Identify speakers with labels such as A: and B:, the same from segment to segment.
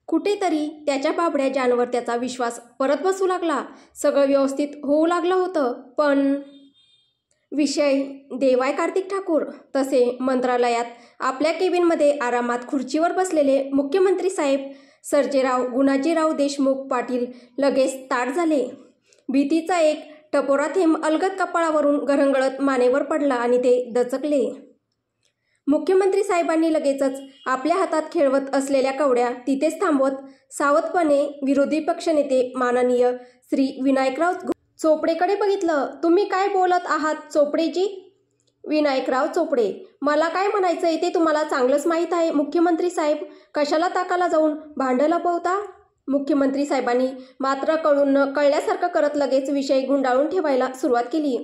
A: कुठेतरी त्याच्या बाबड्या जानवर त्याचा विश्वास परत बसू लागला. सगळं व्यवस्थित होऊ लागलं होतं. पण विषय देवाय कार्तिक ठाकूर. तसे मंत्रालयात आपल्या केबिनमध्ये आरामात खुर्चीवर बसलेले मुख्यमंत्री साहेब सर्जेराव गुणाजीराव देशमुख पाटील लगेच ताठ झाले. भीतीचा एक टपोरा थेंब अलगद कपाळावरून घरंगळत मानेवर पडला आणि ते दचकले. मुख्यमंत्री साहेबांनी लगेचच आपल्या हातात खेळवत असलेल्या कवड्या तिथेच थांबवत सावधपणे विरोधी पक्षनेते माननीय श्री विनायकराव चोपडेकडे बघितलं. तुम्ही काय बोलत आहात चोपडेजी? विनायकराव चोपडे: मला काय म्हणायचंय ते तुम्हाला चांगलंच माहीत आहे मुख्यमंत्री साहेब. कशाला ताकाला जाऊन भांडं लपवता? मुख्यमंत्री साहेबांनी मात्र कळून न कळल्यासारखं करत लगेच विषय गुंडाळून ठेवायला सुरुवात केली.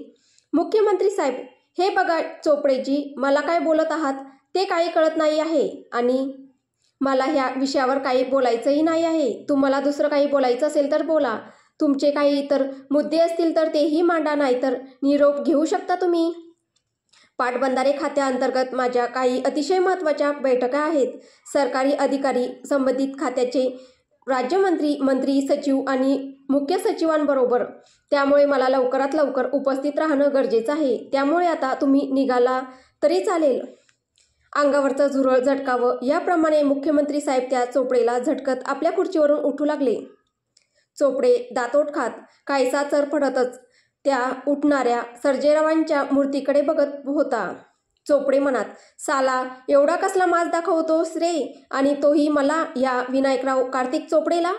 A: मुख्यमंत्री साहेब, हे बघा चोपडेजी, मला काय बोलत आहात ते काही कळत नाही आहे आणि मला ह्या विषयावर काही बोलायचंही नाही आहे. तुम्हाला दुसरं काही बोलायचं असेल तर बोला. तुमचे काही इतर मुद्दे असतील तर तेही मांडा, नाहीतर निरोप घेऊ शकता तुम्ही. पाटबंधारे खात्याअंतर्गत माझ्या काही अतिशय महत्त्वाच्या बैठका आहेत. सरकारी अधिकारी, संबंधित खात्याचे राज्यमंत्री, मंत्री, सचिव आणि मुख्य सचिवांबरोबर. त्यामुळे मला लवकरात लवकर उपस्थित राहणं गरजेचं आहे. त्यामुळे आता तुम्ही निघाला तरी चालेल. अंगावरचं झुरळ झटकावं याप्रमाणे मुख्यमंत्री साहेब त्या चोपडेला झटकत आपल्या खुर्चीवरून उठू लागले. चोपडे दातोट खात काहीसा चरफडतच त्या उठणाऱ्या सर्जेरावांच्या मूर्तीकडे बघत होता. चोपडे मनात, साला एवढा कसला माज दाखवतोस रे, आणि तोही मला, या विनायकराव कार्तिक चोपडेला?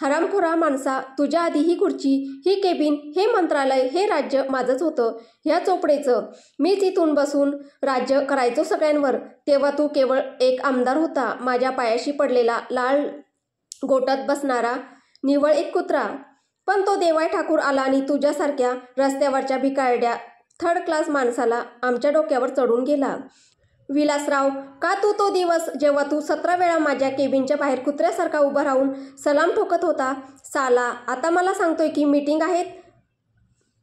A: हरामखोरा माणसा, तुझ्या आधी ही खुर्ची, ही केबिन, हे मंत्रालय, हे राज्य माझंच होतं. ह्या चोपडेचं. मीच इथून बसून राज्य करायचो सगळ्यांवर. तेव्हा तू केवळ एक आमदार होता, माझ्या पायाशी पडलेला, लाल गोटात बसणारा निव्वळ एक कुत्रा. पण तो देवाय ठाकूर आला आणि तुझ्यासारख्या रस्त्यावरच्या भिकारड्या थर्ड क्लास माणसाला आमच्या डोक्यावर चढून गेला. विलासराव, का तू तो दिवस जेव्हा तू 17 वेळा माझ्या केबिनच्या बाहेर कुत्र्यासारखा उभा राहून सलाम ठोकत होता? साला आता मला सांगतोय की मीटिंग आहेत?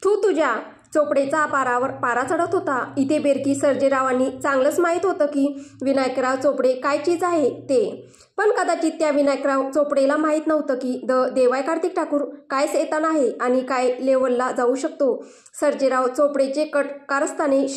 A: तुझ्या चोपडेचा पारावर पारा चढत होता. इथे बेरकी सर्जेरावांनी चांगलंच माहीत होतं की विनायकराव चोपडे काय चीज आहे ते. पण कदाचित त्या विनायकराव चोपडेला माहीत नव्हतं की देवाय कार्तिक ठाकूर काय सैतान आहे आणि काय लेवलला जाऊ शकतो. सर्जेराव चोपडेचे कट कारस्थाने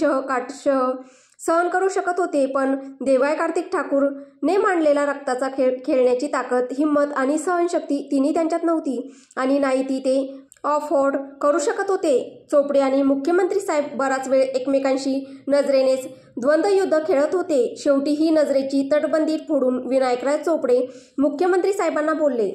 A: सहन करू शकत होते, पण देवाय कार्तिक ठाकूर ने मांडलेला रक्ताचा खेळ खेळण्याची ताकद, हिंमत आणि सहनशक्ती तिन्ही त्यांच्यात नव्हती आणि नाही ती ते अफोर्ड करू शकत होते. चोपडे आणि मुख्यमंत्री साहेब बराच वेळ एकमेकांशी नजरेनेच द्वंद्वयुद्ध खेळत होते. शेवटी ही नजरेची तटबंदी फोडून विनायकराव चोपडे मुख्यमंत्री साहेबांना बोलले.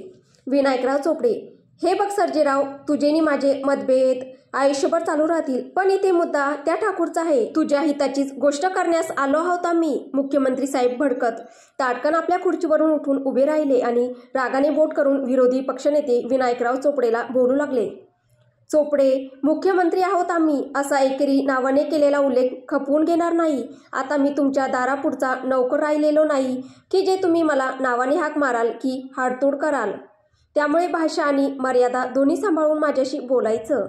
A: विनायकराव चोपडे: हे बघ सर्जेराव, तुझे नि माझे मतभेद आयुष्यभर चालू राहतील, पण इथे मुद्दा त्या ठाकूरचा आहे. तुझ्या हिताचीच गोष्ट करण्यास आलो आहोत आम्ही. मुख्यमंत्री साहेब भडकत ताडकन आपल्या खुर्चीवरून उठून उभे राहिले आणि रागाने बोट करून विरोधी पक्षनेते विनायकराव चोपडेला बोलू लागले. चोपडे, मुख्यमंत्री आहोत आम्ही असा एकेरी नावाने केलेला उल्लेख खपवून घेणार नाही. आता मी तुमच्या दारापुढचा नौकर राहिलेलो नाही की जे तुम्ही मला नावाने हाक माराल की हाडतूड कराल. त्यामुळे भाषा आणि मर्यादा दोन्ही सांभाळून माझ्याशी बोलायचं.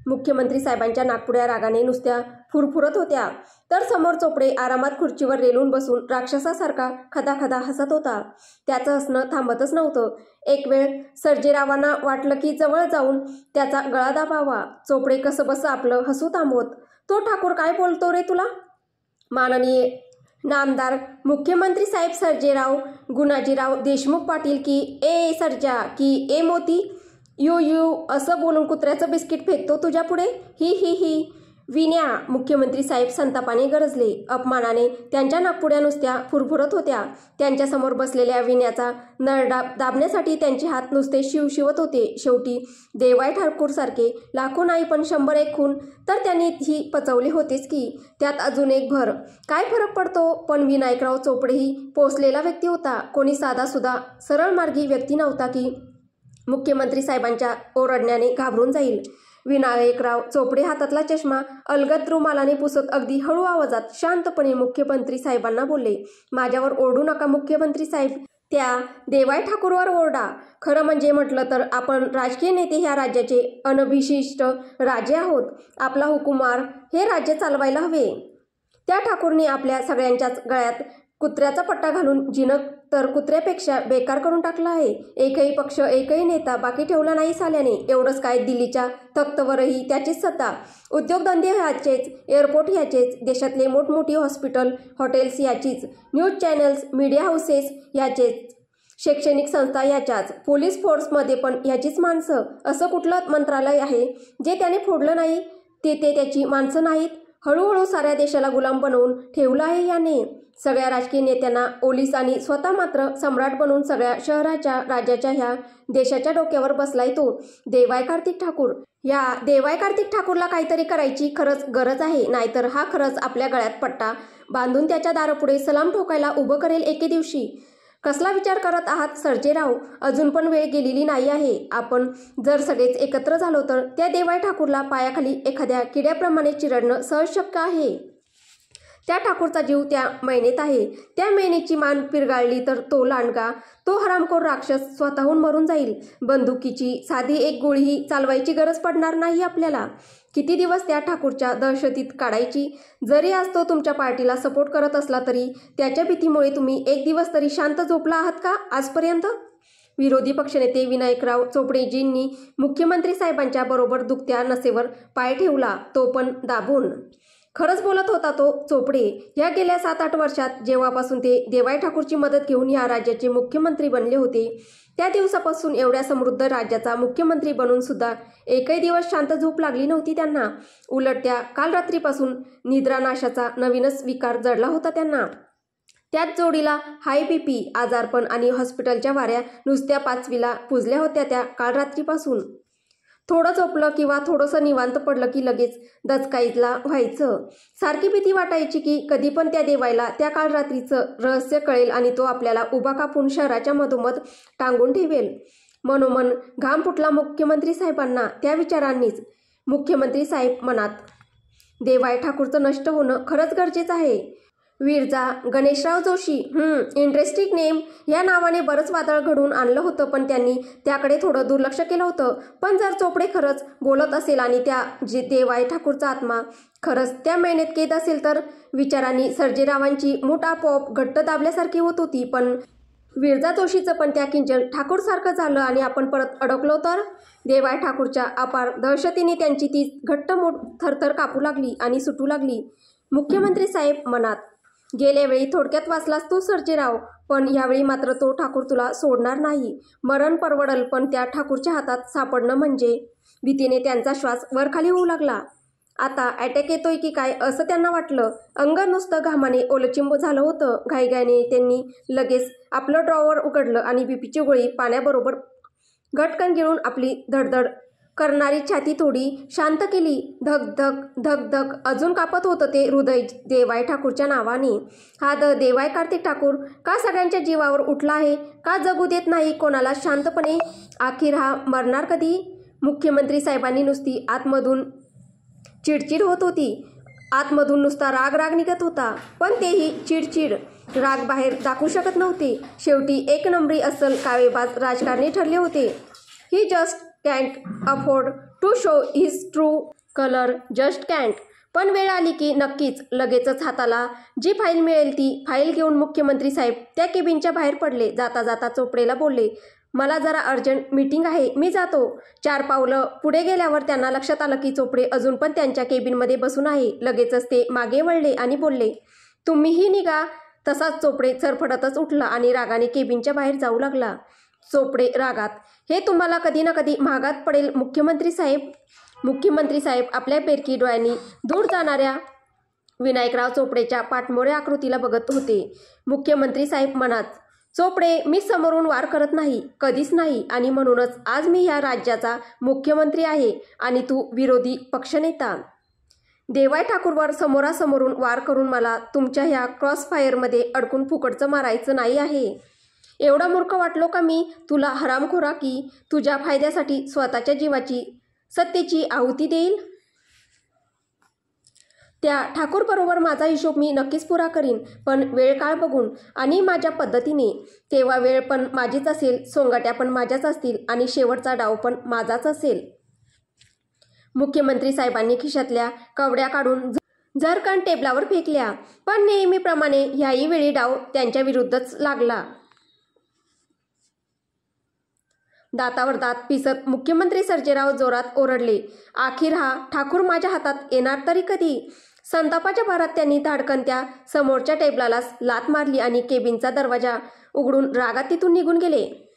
A: मुख्यमंत्री साहेबांच्या नाकपुड्या रागाने नुसत्या फुरफुरत होत्या, तर समोर चोपडे आरामात खुर्चीवर रेलून बसून राक्षसासारखा खदाखदा हसत होता. त्याचं हसणं थांबतच नव्हतं. एक वेळ सर्जेरावांना वाटलं की जवळ जाऊन त्याचा गळा दाबावा. चोपडे कसंबसं आपलं हसू थांबवत, तो ठाकूर काय बोलतो रे तुला? माननीय नामदार मुख्यमंत्री साहेब सर्जेराव गुणाजीराव देशमुख पाटील की ए सर्जा की ए मोती यू असं बोलून कुत्र्याचं बिस्किट फेकतो तुझ्या पुढे. ही विन्या. मुख्यमंत्री साहेब संतापाने गरजले. अपमानाने त्यांच्या नाकपुड्या नुसत्या फुरफुरत होत्या. त्यांच्यासमोर बसलेल्या विन्याचा नरडाब दाबण्यासाठी त्यांचे हात नुसते शिवशिवत होते. शेवटी देवाय ठाकूरसारखे लाखो नाही पण 100-1 खून तर त्यांनी ही पचवले होतेच की, त्यात अजून एक भर. काय फरक पडतो? पण विनायकराव चोपडेही पोचलेला व्यक्ती होता. कोणी साधासुद्धा सरळमार्गी व्यक्ती नव्हता की मुख्यमंत्री साहेबांच्या ओरडण्याने घाबरून जाईल. विनायकराव चोपडे हातातला चष्मा अलगद रुमालाने पुसत अगदी हळू आवाजात शांतपणे मुख्यमंत्री साहेबांना बोलले. माझ्यावर ओरडू नका मुख्यमंत्री साहेब, त्या देवाय ठाकूरवर ओरडा. खरं म्हणजे म्हटलं तर आपण राजकीय नेते ह्या राज्याचे अनभिशिष्ट राजे आहोत. आपला हुकुमार हे राज्य चालवायला हवे. त्या ठाकूरने आपल्या सगळ्यांच्याच गळ्यात कुत्र्याचा पट्टा घालून जिनक तर कुत्र्यापेक्षा बेकार करून टाकला आहे. एकही पक्ष, एकही नेता बाकी ठेवला नाही साल्याने. एवढंच काय, दिल्लीच्या तख्तवरही त्याचीच सत्ता. उद्योगधंदे ह्याचेच, एअरपोर्ट ह्याचेच, देशातले मोठमोठी हॉस्पिटल, हॉटेल्स याचीच, न्यूज चॅनल्स, मीडिया हाऊसेस याचेच, शैक्षणिक संस्था याच्याच, पोलीस फोर्समध्ये पण ह्याचीच माणसं. असं कुठलं मंत्रालय आहे जे त्याने फोडलं नाही? ते त्याची माणसं नाहीत? हळूहळू साऱ्या देशाला गुलाम बनवून ठेवलं आहे याने. सगळ्या राजकीय नेत्यांना ओलीस आणि स्वतः मात्र सम्राट बनवून सगळ्या शहराच्या, राज्याच्या, ह्या देशाच्या डोक्यावर बसलाय तो देवाय कार्तिक ठाकूर. या देवाय कार्तिक ठाकूरला काहीतरी करायची खरंच गरज आहे, नाहीतर हा खरंच आपल्या गळ्यात पट्टा बांधून त्याच्या दारापुढे सलाम ठोकायला उभं करेल एके दिवशी. कसला विचार करत आहात सर्जेराव? अजून पण वेळ गेलेली नाही आहे. आपण जर सगळेच एकत्र झालो तर त्या देवाय ठाकूरला पायाखाली एखाद्या किड्याप्रमाणे चिरडणं सहज शक्य आहे. त्या ठाकूरचा जीव त्या मैनेत आहे. त्या मैनेची मान पिरगाळली तर तो लांडगा, तो हरामखोर राक्षस स्वतःहून मरून जाईल. बंदुकीची साधी एक गोळीही चालवायची गरज पडणार नाही आपल्याला. किती दिवस त्या ठाकूरच्या दहशतीत काढायची? जरी आज तो तुमच्या पार्टीला सपोर्ट करत असला तरी त्याच्या भीतीमुळे तुम्ही एक दिवस तरी शांत झोपला आहात का आजपर्यंत? विरोधी पक्षनेते विनायकराव चोपडेजींनी मुख्यमंत्री साहेबांच्या बरोबर दुखत्या नसेवर पाय ठेवला, तो पण दाबून. खरंच बोलत होता तो चोपडे. या गेल्या 7-8 वर्षात जेव्हापासून ते देवाय ठाकूरची मदत घेऊन या राज्याचे मुख्यमंत्री बनले होते, त्या दिवसापासून एवढ्या समृद्ध राज्याचा मुख्यमंत्री बनून सुद्धा एकही दिवस शांत झोप लागली नव्हती त्यांना. उलट त्या काल रात्रीपासून निद्रानाशाचा नवीनच विकार जडला होता त्यांना. त्याच जोडीला हाय बीपी, आजारपण आणि हॉस्पिटलच्या वाऱ्या नुसत्या 5वीला पुजल्या होत्या त्या काल रात्रीपासून. थोडं झोपलं किंवा थोडंसं निवांत पडलं की लगेच दचकायला व्हायचं. सारखी भीती वाटायची की कधी पण त्या देवायला त्या काल रात्रीचं रहस्य कळेल आणि तो आपल्याला उभा कापून शहराच्या मधोमध टांगून ठेवेल. मनोमन घाम फुटला मुख्यमंत्री साहेबांना त्या विचारांनीच. मुख्यमंत्री साहेब मनात, देवाय ठाकूरचं नष्ट होणं खरंच गरजेचं आहे. Viraja Ganeshrao Joshi, interesting name. या नावाने बरंच वादळ घडून आणलं होतं, पण त्यांनी त्याकडे थोडं दुर्लक्ष केलं होतं. पण जर चोपडे खरंच बोलत असेल आणि त्या देवाय ठाकूरचा आत्मा खरंच त्या मैनेत कैद असेल तर? विचारांनी सर्जेरावांची मूठ आपोआप घट्ट दाबल्यासारखी होत होती. पण विरजा जोशीचं पण त्या किंजल ठाकूरसारखं झालं आणि आपण परत अडकलो तर? देवाय ठाकूरच्या अपार दहशतीने त्यांची ती घट्ट मूठ थरथर कापू लागली आणि सुटू लागली. मुख्यमंत्री साहेब मनात, गेल्या वेळी थोडक्यात वाचलास तू सर्जेराव, पण यावेळी मात्र तो ठाकूर तुला सोडणार नाही. मरण परवडल, पण त्या ठाकूरच्या हातात सापडणं म्हणजे. भीतीने त्यांचा श्वास वरखाली होऊ लागला. आता अटॅक येतोय की काय असं त्यांना वाटलं. अंग नुसतं घामाने ओलचिंब झालं होतं. घाईघाईने त्यांनी लगेच आपलं ड्रॉवर उघडलं आणि बीपीची गोळी पाण्याबरोबर घटकन गिळून आपली धडधड करणारी छाती थोडी शांत केली. धक धक धक धक अजून कापत होतं ते हृदय देवाय ठाकूरच्या नावाने. हा देवाय कार्तिक ठाकूर का सगळ्यांच्या जीवावर उठला आहे? का जगू देत नाही कोणाला शांतपणे? अखेर हा मरणार कधी? मुख्यमंत्री साहेबांनी नुसती आतमधून चिडचिड होत होती. आतमधून नुसता राग निघत होता, पण तेही चिडचिड. राग बाहेर दाखवू शकत नव्हते. शेवटी एक नंबरी अस्सल कावेबाज राजकारणी ठरले होते. He just can't afford to show his true colour, just can't. पण वेळ आली की नक्कीच. लगेचच हाताला जी फाईल मिळेल ती फाईल घेऊन मुख्यमंत्री साहेब त्या केबिनच्या बाहेर पडले. जाता जाता चोपडेला बोलले, मला जरा अर्जंट मीटिंग आहे, मी जातो. 4 पावलं पुढे गेल्यावर त्यांना लक्षात आलं की चोपडे अजून पण त्यांच्या केबिनमध्ये बसून आहे. लगेचच ते मागे वळले आणि बोलले, तुम्हीही निघा. तसाच चोपडे चरफडतच उठला आणि रागाने केबिनच्या बाहेर जाऊ लागला. चोपडे रागात, हे तुम्हाला कधी ना कधी महागात पडेल मुख्यमंत्री साहेब. मुख्यमंत्री साहेब आपल्या बेरकी डोळ्यांनी दूर जाणाऱ्या विनायकराव चोपडेच्या पाठमोऱ्या आकृतीला बघत होते. मुख्यमंत्री साहेब मनात, चोपडे, मी समोरून वार करत नाही, कधीच नाही, आणि म्हणूनच आज मी ह्या राज्याचा मुख्यमंत्री आहे आणि तू विरोधी पक्षनेता. देवाय ठाकूरवर समोरासमोरून वार करून मला तुमच्या ह्या क्रॉसफायरमध्ये अडकून फुकटचं मारायचं नाही आहे. एवढा मूर्ख वाटलो का मी तुला हरामखोरा की तुझ्या फायद्यासाठी स्वतःच्या जीवाची, सत्तेची आहुती देईल? त्या ठाकूरबरोबर माझा हिशोब मी नक्कीच पुरा करीन, पण वेळ काळ बघून आणि माझ्या पद्धतीने. तेव्हा वेळ पण माझीच असेल, सोंगाट्या पण माझ्याच असतील आणि शेवटचा डाव पण माझाच असेल. मुख्यमंत्री साहेबांनी खिशातल्या कवड्या काढून झरकण टेबलावर फेकल्या. पण नेहमीप्रमाणे ह्याही वेळी डाव त्यांच्या विरुद्धच लागला. दातावर दात पिसत मुख्यमंत्री सर्जेराव जोरात ओरडले, "आखिर हा ठाकूर माझ्या हातात येणार तरी कधी?" संतापाच्या भरात त्यांनी धाडकन त्या समोरच्या टेबलालाच लाथ मारली आणि केबिनचा दरवाजा उघडून रागात तिथून निघून गेले.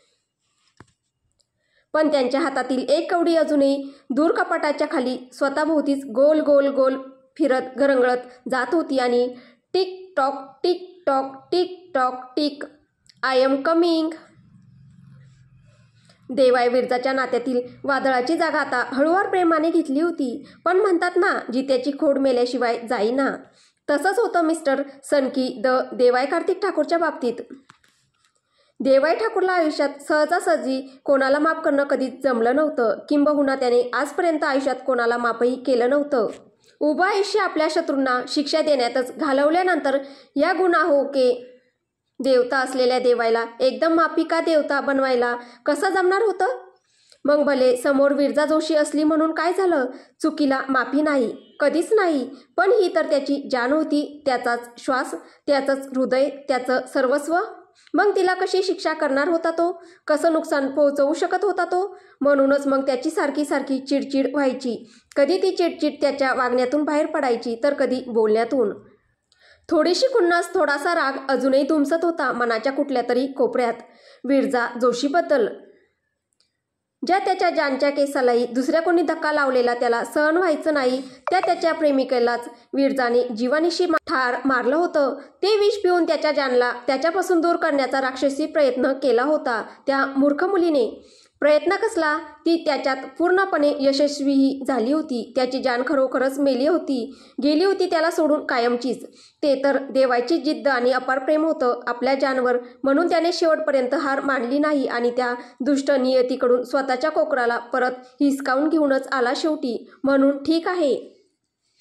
A: पण त्यांच्या हातातील एक कवडी अजूनही दूर कपाटाच्या खाली स्वतःभोवतीच गोल गोल गोल फिरत घरंगळत जात होती आणि tick tock tick tock tick tock tick, "I am coming." देवाय विरजाच्या नात्यातील वादळाची जागा आता हळूवार प्रेमाने घेतली होती. पण म्हणतात ना, जित्याची खोड मेल्याशिवाय जाईना, तसंच होतं मिस्टर सनकी द देवाय कार्तिक ठाकूरच्या बाबतीत. देवाय ठाकूरला आयुष्यात सहजासहजी कोणाला माफ करणं कधीच जमलं नव्हतं. किंबहुना त्याने आजपर्यंत आयुष्यात कोणाला माफही केलं नव्हतं. उभं आयुष्य आपल्या शत्रूंना शिक्षा देण्यातच घालवल्यानंतर या गुन्हाहो के देवता असलेल्या देवायला एकदम माफिका देवता बनवायला कसं जमणार होतं? मग भले समोर विरजा जोशी असली म्हणून काय झालं? चुकीला माफी नाही, कधीच नाही. पण ही तर त्याची जान होती, त्याचाच श्वास, त्याचंच हृदय, त्याचं सर्वस्व. मग तिला कशी शिक्षा करणार होता तो? कसं नुकसान पोहोचवू शकत होता तो? म्हणूनच मग त्याची सारखी सारखी चिडचिड व्हायची. कधी ती चिडचिड त्याच्या वागण्यातून बाहेर पडायची, तर कधी बोलण्यातून. थोडीशी खुन्नस, थोडासा राग अजूनही धुमसत होता मनाच्या कुठल्या तरी कोपऱ्यात विरजा जोशीबद्दल. ज्या त्याच्या जानच्या केसालाही दुसऱ्या कोणी धक्का लावलेला त्याला सहन व्हायचं नाही, त्या त्याच्या प्रेमिकेलाच विरजाने जीवानिशी ठार मारलं होतं. ते विष पिऊन त्याच्या जानला त्याच्यापासून दूर करण्याचा राक्षसी प्रयत्न केला होता त्या मूर्ख मुलीने. प्रयत्न कसला, ती त्याच्यात पूर्णपणे यशस्वीही झाली होती. त्याची जान खरोखरच मेली होती, गेली होती त्याला सोडून कायमचीच. ते तर देवायची जिद्द आणि अपार प्रेम होतं आपल्या जानवर, म्हणून त्याने शेवटपर्यंत हार मानली नाही आणि त्या दुष्ट नियतीकडून स्वतःच्या कोकराला परत हिसकावून घेऊनच आला शेवटी. म्हणून ठीक आहे.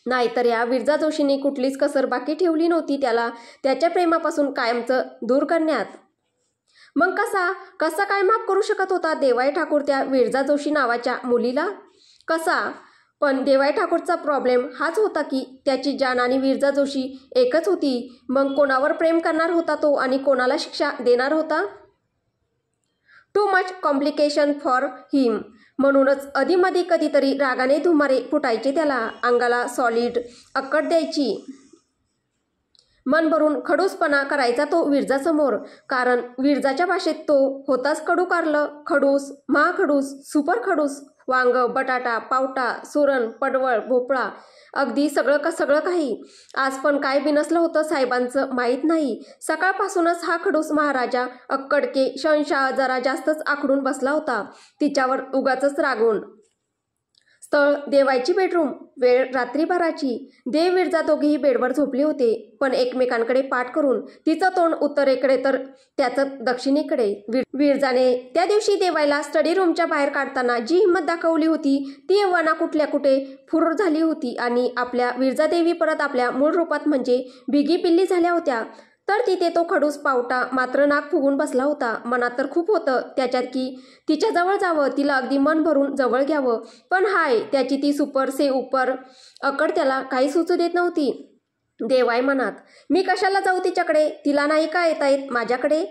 A: नाहीतर या विरजा जोशीने कुठलीच कसर बाकी ठेवली नव्हती त्याला त्याच्या प्रेमापासून कायमचं दूर करण्यात. मग कसा काय माफ करू शकत होता देवाय ठाकूर त्या विरजा जोशी नावाच्या मुलीला? कसा? पण देवाय ठाकूरचा प्रॉब्लेम हाच होता की त्याची जान आणि विरजा जोशी एकच होती. मग कोणावर प्रेम करणार होता तो आणि कोणाला शिक्षा देणार होता? टू मच कॉम्प्लिकेशन फॉर हिम. म्हणूनच अधिमधी कधीतरी रागाने धुमारे फुटायचे त्याला, अंगाला सॉलिड अक्कड द्यायची. मन भरून खडूसपणा करायचा तो विरजासमोर, कारण विरजाच्या भाषेत तो होताच कडू कारलं. खडूस, महाखडूस, सुपर खडूस. वांग, बटाटा, पावटा, सुरण, पडवळ, भोपळा, अगदी सगळं काही. आज पण काय बिनसलं होतं साहेबांचं माहीत नाही. सकाळपासूनच हा खडूस महाराजा अक्कडके शहनशाह जरा जास्तच आखडून बसला होता तिच्यावर उगाचच रागून. स्थळ देवायची बेडरूम. वेळ रात्रीभराची. देव विरजा दोघेही बेडवर झोपले होते, पण एकमेकांकडे पाठ करून. तिचं तोंड उत्तरेकडे तर त्याचं दक्षिणेकडे. विरजाने त्या दिवशी देवायला स्टडी रूमच्या बाहेर काढताना जी हिंमत दाखवली होती ती एव्हाना कुठल्या कुठे फुर झाली होती आणि आपल्या विरजादेवी परत आपल्या मूळ रूपात म्हणजे बिगी पिल्ली झाल्या होत्या. तर तिथे तो खडूस पावटा मात्र नाक फुगून बसला होता. मनात तर खूप होतं त्याच्यात की तिच्या जवळ जावं, तिला अगदी मन भरून जवळ घ्यावं. पण हाय, त्याची ती सुपर से उपर अकड त्याला काही सुचू देत नव्हती. देवाय मनात, मी कशाला जाऊ तिच्याकडे? तिला नाही का येता येत माझ्याकडे?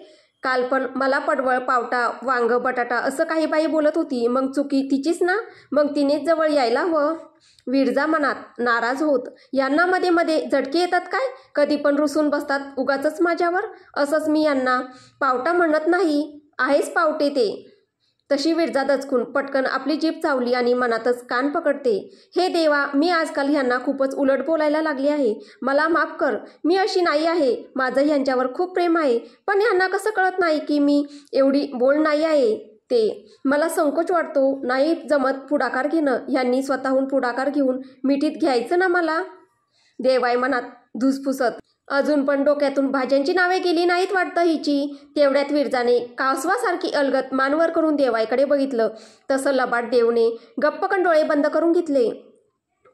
A: काल पण मला पडवळ, पावटा, वांग, बटाटा असं काही बाई बोलत होती. मग चुकी तिचीच ना? मग तिनेच जवळ यायला हवं. विरजा मनात नाराज होत, यांना मध्ये मध्ये झटके येतात काय? कधी पण रुसून बसतात उगाचच माझ्यावर. असंच मी यांना पावटा म्हणत नाही, आहेच पावटे ते. तशी विरजा दचकून पटकन आपली जीभ चावली आणि मनातच कान पकडते, हे देवा, मी आजकाल ह्यांना खूपच उलट बोलायला लागली आहे. मला माफ कर, मी अशी नाही आहे. माझं ह्यांच्यावर खूप प्रेम आहे, पण ह्यांना कसं कळत नाही की मी एवढी बोल्ड नाही आहे ते. मला संकोच वाटतो. नाही जमत पुढाकार घेणं. ह्यांनी स्वतःहून पुढाकार घेऊन मिठीत घ्यायचं ना मला. देवाय मनात धुसफुसत, अजून पण डोक्यातून भाज्यांची नावे गेली नाहीत वाटतं हिची. तेवढ्यात विरजाने कासवासारखी अलगत मानवर करून देवायकडे बघितलं. तसं लबाड देवने गप्पकन डोळे बंद करून घेतले.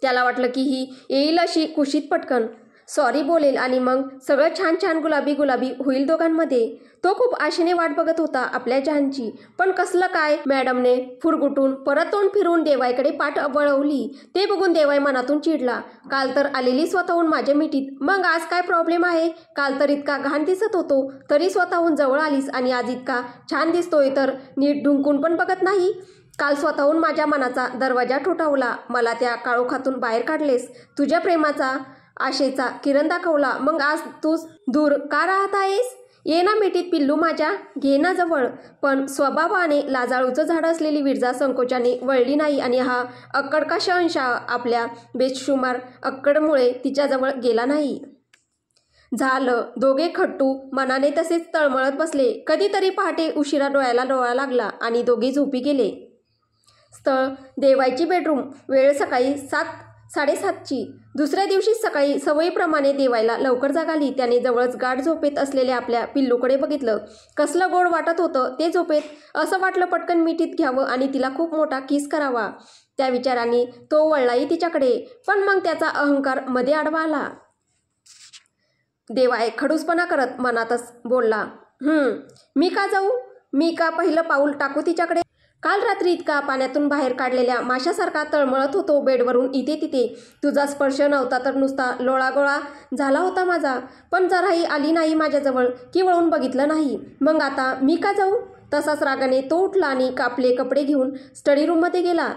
A: त्याला वाटलं की ही येईल अशी कुशीत पटकन. सॉरी बोलेल आणि मग सगळं छान छान गुलाबी गुलाबी होईल दोघांमध्ये. तो खूप आशेने वाट बघत होता आपल्या जहानची. पण कसलं काय, मॅडमने फुरगुटून परत तोंड फिरून देवाईकडे पाठ वळवली. ते बघून देवाई मनातून चिडला. काल तर आलेली स्वतःहून माझ्या मिठीत, मग आज काय प्रॉब्लेम आहे? काल तर इतका घाण दिसत होतो तरी स्वतःहून जवळ आलीस आणि आज इतका छान दिसतोय तर नीट ढुंकून पण बघत नाही. काल स्वतःहून माझ्या मनाचा दरवाजा ठोठावला, मला त्या काळोखातून बाहेर काढलेस, तुझ्या प्रेमाचा आशेचा किरण दाखवला, मग आज तूच दूर का राहत आहेस? ये ना मिठीत पिल्लू माझ्या, घे ना जवळ. पण स्वभावाने लाजाळूचं झाड असलेली विरजा संकोचाने वळली नाही आणि हा अक्कड का शहंशाह आपल्या बेशुमार अक्कडमुळे तिच्याजवळ गेला नाही. झालं. दोघे खट्टू मनाने तसेच तळमळत बसले. कधीतरी पहाटे उशिरा डोळ्याला डोळा लागला आणि दोघे झोपी गेले. स्थळ देवाईची बेडरूम. वेळ सकाळी 7:30ची. दुसऱ्या दिवशी सकाळी सवयीप्रमाणे देवायला लवकर जाग आली. त्याने जवळच गाढ झोपेत असलेल्या आपल्या पिल्लूकडे बघितलं. कसलं गोड वाटत होतं ते झोपेत. असं वाटलं पटकन मिठीत घ्यावं आणि तिला खूप मोठा किस करावा. त्या विचाराने तो वळलाही तिच्याकडे, पण मग त्याचा अहंकार मध्ये आडवा आला. देवाय खडूसपणा करत मनातच बोलला, मी का जाऊ? मी का पहिलं पाऊल टाकू तिच्याकडे? काल रात्री इतका पाण्यातून बाहेर काढलेल्या माशासारखा तळमळत होतो बेडवरून इथे तिथे. तुझा स्पर्श नव्हता तर नुसता लोळागोळा झाला होता माझा, पण जराही आली नाही माझ्याजवळ की वळून बघितलं नाही. मग आता मी का जाऊ? तसाच रागाने तो उठला आणि आपले कपडे घेऊन स्टडी रूममध्ये गेला.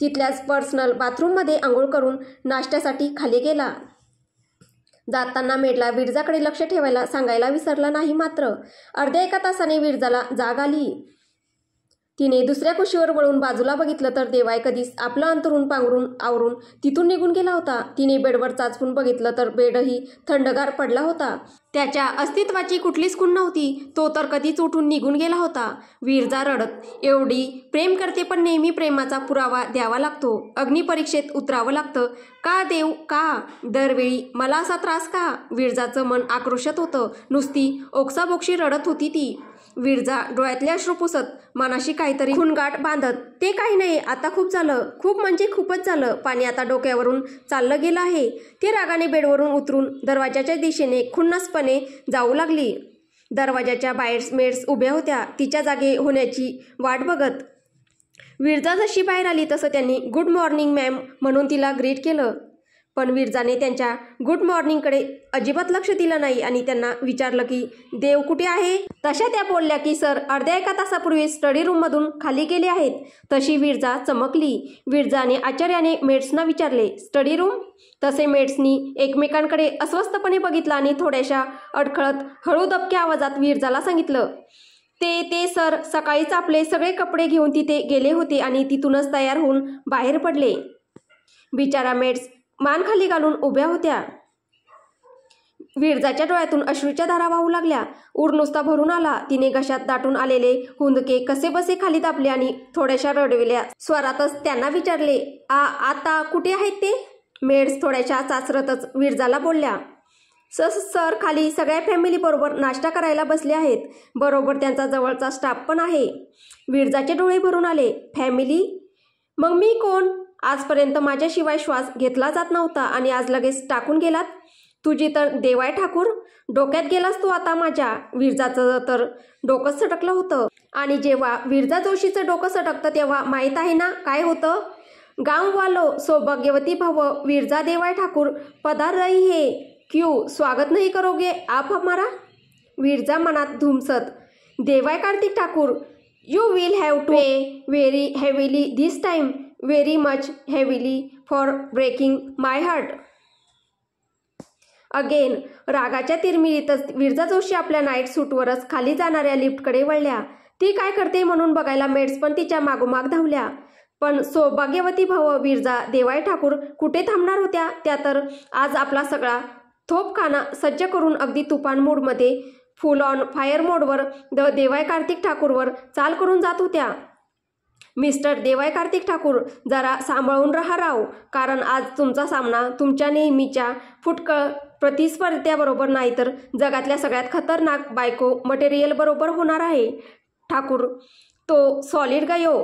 A: तिथल्याच पर्सनल बाथरूममध्ये आंघोळ करून नाश्त्यासाठी खाली गेला. जाताना मेडला विरजाकडे लक्ष ठेवायला सांगायला विसरला नाही. मात्र अर्ध्या एका तासाने विरजाला जाग आली. तिने दुसऱ्या कुशीवर वळून बाजूला बघितलं तर देवाय कधीच आपलं अंतरून पांघरून आवरून तिथून निघून गेला होता. तिने बेडवर चाचपून बघितलं तर बेडही थंडगार पडला होता. त्याच्या अस्तित्वाची कुठलीच खूण नव्हती. तो तर कधीच उठून निघून गेला होता. विरजा रडत, एवढी प्रेम करते पण नेहमी प्रेमाचा पुरावा द्यावा लागतो, अग्निपरीक्षेत उतरावं लागतं. का देव का? दरवेळी मला असा त्रास का? विरजाचं मन आक्रोशत होतं. नुसती ओक्साबोक्षी रडत होती ती. विरजा डोळ्यातले अश्रू पुसत मनाशी काहीतरी खुणगाठ बांधत, ते काही नाही, आता खूप झालं, खूप म्हणजे खूपच झालं, पाणी आता डोक्यावरून चाललं गेलं आहे. ती रागाने बेडवरून उतरून दरवाजाच्या दिशेने खुन्नसपणे जाऊ लागली. दरवाजाच्या बाहेर मेड्स उभ्या होत्या तिच्या जागे होण्याची वाट बघत. विरजा जशी बाहेर आली तसं त्यांनी गुड मॉर्निंग मॅम म्हणून तिला ग्रीट केलं. पण विरजाने त्यांच्या गुड मॉर्निंगकडे अजिबात लक्ष दिलं नाही आणि त्यांना विचारलं की देव कुठे आहे? तशा त्या बोलल्या की सर अर्ध्या एका तासापूर्वी स्टडी रूममधून खाली गेले आहेत. तशी विरजा चमकली. विरजाने आश्चर्याने मेड्सना विचारले, स्टडी रूम? तसे मेड्सनी एकमेकांकडे अस्वस्थपणे बघितलं आणि थोड्याशा अडखळत हळू दबक्या आवाजात विरजाला सांगितलं, ते सर सकाळीच आपले सगळे कपडे घेऊन तिथे गेले होते आणि तिथूनच तयार होऊन बाहेर पडले. बिचारा मेड्स मान खाली घालून उभ्या होत्या. विरजाच्या डोळ्यातून अश्रूच्या धारा वाहू लागल्या. ऊर नुसता भरून आला. तिने घशात दाटून आलेले हुंदके कसेबसे खाली दाबले आणि थोड्याशा रडलेल्या स्वरातच त्यांना विचारले, आता कुठे आहेत ते? मेड्स थोड्याशा चाचरतच विरजाला बोलल्या, सर खाली सगळ्या फॅमिली बरोबर नाश्ता करायला बसले आहेत. बरोबर त्यांचा जवळचा स्टाफ पण आहे. विरजाचे डोळे भरून आले. फॅमिली? मग मी कोण? आजपर्यंत माझ्याशिवाय श्वास घेतला जात नव्हता आणि आज लगेच टाकून गेलात? तुझी तर देवाय ठाकूर, डोक्यात गेलास तू आता माझ्या. विरजाचं तर डोकंच सटकलं होतं. आणि जेव्हा विरजा जोशीचं डोकं सटकतं तेव्हा माहीत आहे ना काय होतं? गांव वालो सौभाग्यवती भव, विरजा देवाय ठाकूर पधार रही है, क्यों स्वागत नहीं करोगे आप हमारा? विरजा मनात धुमसत, देवाय Kartik Thakur, you will have to pay very heavily this time, very much heavily for breaking my heart. Again रागाच्या तिरमिरीतच विरजा जोशी आपल्या नाईट सूटवरच खाली जाणाऱ्या लिफ्टकडे वळल्या. ती काय करते म्हणून बघायला मेड्स पण तिच्या मागोमाग धावल्या. पण सौभाग्यवती भव विरजा देवाय ठाकूर कुठे थांबणार होत्या? त्या तर आज आपला सगळा तोफखाना सज्ज करून अगदी तुफान मूडमध्ये फुल ऑन फायर मोडवर देवाय कार्तिक ठाकूरवर चाल करून जात होत्या. मिस्टर देवाय कार्तिक ठाकूर, जरा सांभाळून राहा राव, कारण आज तुमचा सामना तुमच्या नेहमीच्या फुटकळ प्रतिस्पर्ध्याबरोबर नाही तर जगातल्या सगळ्यात खतरनाक बायको मटेरियल बरोबर होणार आहे. ठाकूर तो सॉलिड गयो.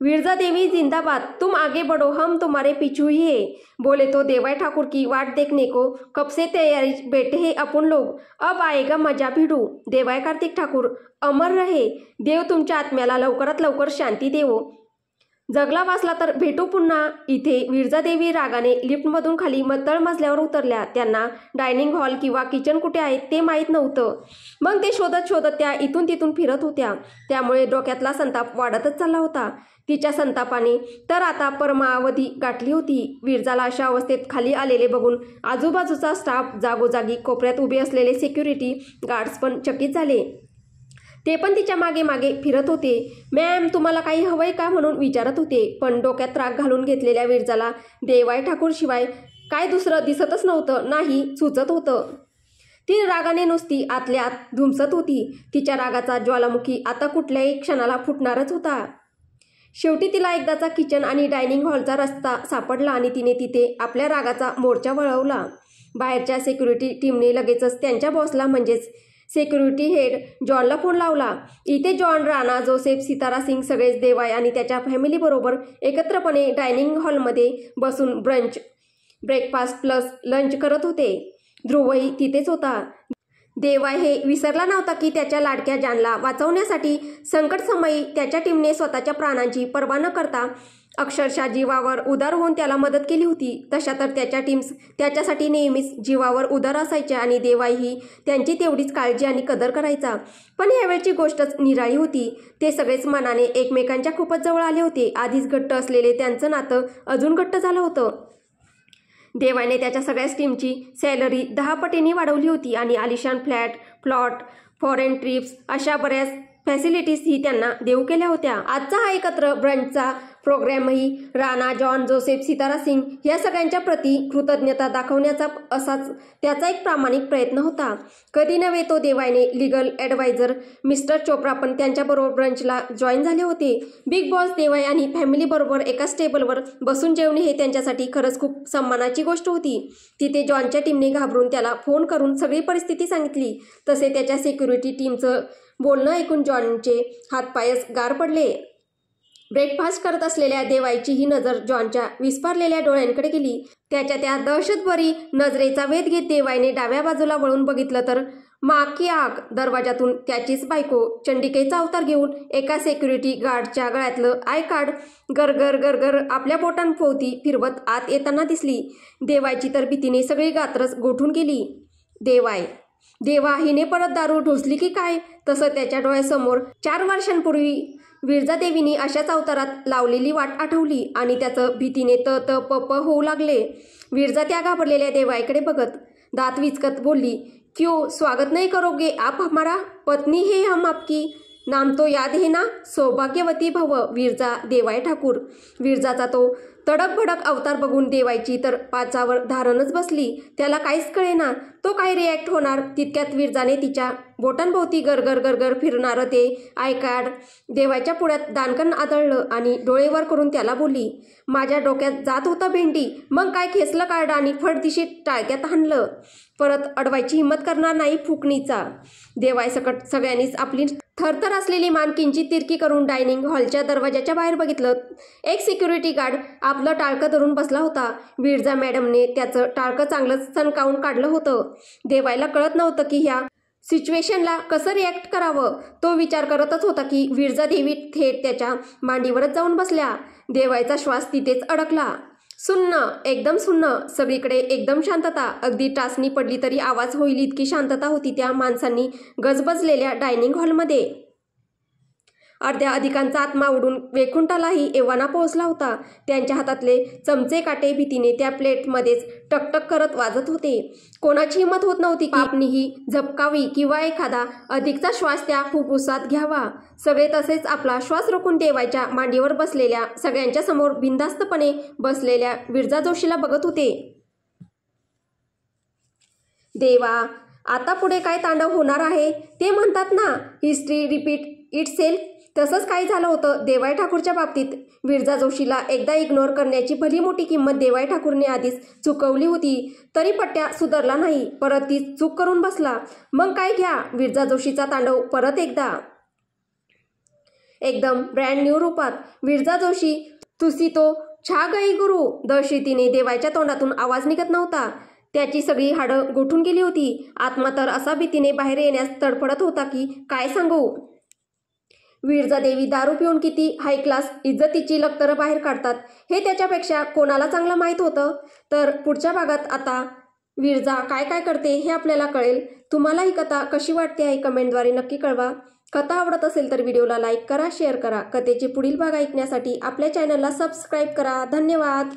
A: विरजा देवी जिंदाबाद, तुम आगे बढ़ो, हम तुम्हारे पीछू ही है। बोले तो देवाई ठाकुर की वाट देखने को कब से तैयारी बैठे हैं अपन लोग, अब आएगा मजा भिडू। देवाई कार्तिक ठाकूर अमर रहे, देव तुमच्या आत्म्याला लवकरात लवकर शांती देवो। जगला वाचला तर भेटू पुन्हा। इथे विरजादेवी रागाने लिफ्टमधून खाली तळ मजल्यावर उतरल्या। त्यांना डायनिंग हॉल किंवा किचन कुठे आहे ते माहीत नव्हतं। मग ते शोधत शोधत त्या इथून तिथून फिरत होत्या। त्यामुळे डोक्यातला संताप वाढतच चालला होता। तिच्या संतापाने तर आता परमावधी गाठली होती। विरजाला अशा अवस्थेत खाली आलेले बघून आजूबाजूचा स्टाफ, जागोजागी कोपऱ्यात उभे असलेले सिक्युरिटी गार्ड्स पण चकित झाले। ते पण तिच्या मागे मागे फिरत होते। मॅम, तुम्हाला काही हवंय का म्हणून विचारत होते। पण डोक्यात राग घालून घेतलेल्या विरजाला देवाई ठाकूर शिवाय काय दुसरं दिसतच नव्हतं, नाही सुचत होतं। ती रागाने नुसती आतल्या आत धुमसत होती। तिच्या रागाचा ज्वालामुखी आता कुठल्याही क्षणाला फुटणारच होता। शेवटी तिला एकदाचा किचन आणि डायनिंग हॉलचा रस्ता सापडला आणि तिने तिथे आपल्या रागाचा मोर्चा वळवला। बाहेरच्या सिक्युरिटी टीमने लगेचच त्यांच्या बॉसला म्हणजेच सिक्युरिटी हेड जॉनला फोन लावला। इथे जॉन, राणा, जोसेफ, सितारा सिंग सगळेच देवाई आणि त्याच्या फॅमिलीबरोबर एकत्रपणे डायनिंग हॉलमध्ये बसून ब्रंच, ब्रेकफास्ट प्लस लंच करत होते। ध्रुवही तिथेच होता। देवाई हे विसरला नव्हता की त्याच्या लाडक्या जानला वाचवण्यासाठी संकटसमयी त्याच्या टीमने स्वतःच्या प्राणांची पर्वा न करता अक्षरशः जीवावर उदार होऊन त्याला मदत केली होती। तशा तर त्याच्या टीम्स त्याच्यासाठी नेहमीच जीवावर उदार असायच्या आणि देवाईही त्यांची तेवढीच काळजी आणि कदर करायचा। पण यावेळची गोष्टच निराळी होती। ते सगळेच मनाने एकमेकांच्या खूपच जवळ आले होते। आधीच घट्ट असलेले त्यांचं नातं अजून घट्ट झालं होतं। देवाईने त्याच्या सगळ्याच टीमची सॅलरी 10 पटींनी वाढवली होती आणि आलिशान फ्लॅट, प्लॉट, फॉरेन ट्रिप्स अशा बऱ्याच फॅसिलिटीज ही त्यांना देऊ केल्या होत्या। आजचा हा एकत्र ब्रंचचा प्रोग्रॅमही राणा, जॉन, जोसेफ, सितारा सिंग या सगळ्यांच्या प्रती कृतज्ञता दाखवण्याचा असाच त्याचा एक प्रामाणिक प्रयत्न होता। कधी नव्हे तो देवाईने लीगल ॲडवायझर मिस्टर चोप्रा पण त्यांच्याबरोबर ब्रंचला जॉईन झाले होते। बिग बॉस देवाई आणि फॅमिलीबरोबर एकाच टेबलवर बसून जेवणे हे त्यांच्यासाठी खरंच खूप सन्मानाची गोष्ट होती। तिथे जॉनच्या टीमने घाबरून त्याला फोन करून सगळी परिस्थिती सांगितली। तसे त्याच्या सिक्युरिटी टीमचं बोलणं ऐकून जॉनचे हातपायच गार पडले। ब्रेकफास्ट करत असलेल्या देवाईची ही नजर जॉनच्या विस्फारलेल्या डोळ्यांकडे गेली। त्याच्या त्या दहशतभरी नजरेचा वेध घेत देवाईने डाव्या बाजूला वळून बघितलं तर माँ की आग, दरवाजातून त्याचीच बायको चंडिकेचा अवतार घेऊन एका सिक्युरिटी गार्डच्या गळ्यातलं आय कार्ड गरगर गरगर आपल्या बोटांभोवती फिरवत आत येताना दिसली। देवाईची तर भीतीने सगळी गात्रच गोठून गेली। देवा, हिने परत दारू ढोसली की काय? तसं त्याच्या डोळ्यासमोर 4 वर्षांपूर्वी विरजादेवीनी अशाच अवतारात लावलेली वाट आठवली आणि त्याचं भीतीने त प होऊ लागले। विरजा त्या घाबरलेल्या देवाईकडे बघत दात विचकत बोलली, क्यों स्वागत नहीं करोगे आप हमारा? पत्नी है हम आपकी, नाम तो याद है ना? सौभाग्यवती भव विरजा देवाई ठाकूर। विरजाचा तो तडक भडक अवतार बघून देवाईची तर पाचावर धारणच बसली। त्याला काहीच कळेना तो काय रिॲक्ट होणार। तितक्यात विरजाने तिच्या बोटांभोवती गरगर गरगर फिरणारं ते आय कार्ड देवाईच्या पुढ्यात दानकन आदळलं आणि डोळे वर करून त्याला बोलली, माझ्या डोक्यात जात होता भेंडी, मग काय खेचलं कार्ड आणि फडदिशी टाळक्यात हाणलं। परत अडवायची हिंमत करणार नाही फुकणीचा। देवाईसकट सगळ्यांनीच आपली थरथर असलेली मान किंचित तिरकी करून डायनिंग हॉलच्या दरवाजाच्या बाहेर बघितलं। एक सिक्युरिटी गार्ड आपलं टाळकं धरून बसला होता। विरजा मॅडमने त्याचं टाळकं चांगलंच सणकावून काढलं होतं। देवाईला कळत नव्हतं की ह्या सिच्युएशनला कसं रिॲक्ट करावं। तो विचार करतच होता की विरजा देवी थेट त्याच्या मांडीवरच जाऊन बसल्या। देवाईचा श्वास तिथेच अडकला। सुन्न, एकदम सुन्न, सगळीकडे एकदम शांतता। अगदी टाचणी पडली तरी आवाज होईल इतकी शांतता होती त्या माणसांनी गजबजलेल्या डायनिंग हॉलमध्ये। अर्ध्या अधिकांचा आत्मा उडून वैकुंठालाही एव्हाना पोहोचला होता। त्यांच्या हातातले चमचे काटे भीतीने त्या प्लेटमध्येच टकटक करत वाजत होते। कोणाची हिंमत होत नव्हती की आपणही झपकावी किंवा एखादा अधिकचा श्वास त्या फुफ्फुसात घ्यावा। सगळे तसेच आपला श्वास रोखून देवाईच्या मांडीवर बसलेल्या सगळ्यांच्या समोर बिनधास्तपणे बसलेल्या विरजा जोशीला बघत होते। देवा, आता पुढे काय तांडव होणार आहे ते म्हणतात ना, हिस्ट्री रिपीट इटसेल्फ, तसंच काय झालं होतं देवाई ठाकूरच्या बाबतीत। विरजा जोशीला एकदा इग्नोर करण्याची भली मोठी किंमत देवाई ठाकूरने आधीच चुकवली होती, तरी पट्ट्या सुधारला नाही। परत ती चूक करून बसला। मग काय घ्या विरजा जोशीचा तांडव परत एकदा। एकदम ब्रँड न्यू रूपात. विरजा जोशी तुसी तो छा गई गुरु. दहशतीने देवाच्या तोंडातून आवाज निघत नव्हता. त्याची सगळी हाडं गोठून गेली होती. आत्मा तर असा भीतीने बाहेर येण्यास तडफडत होता की काय सांगू. विरजा देवी दारू पिऊन किती हाय क्लास इज्जतीची लक्तरं बाहेर काढतात हे त्याच्यापेक्षा कोणाला चांगलं माहीत होतं. तर पुढच्या भागात आता विरजा काय काय करते हे आपल्याला कळेल. तुम्हाला ही कथा कशी वाटते आहे कमेंटद्वारे नक्की कळवा. कथा आवडत असेल तर व्हिडिओला लाईक करा, शेअर करा. कथेचे पुढील भाग ऐकण्यासाठी आपल्या चॅनलला सबस्क्राईब करा. धन्यवाद.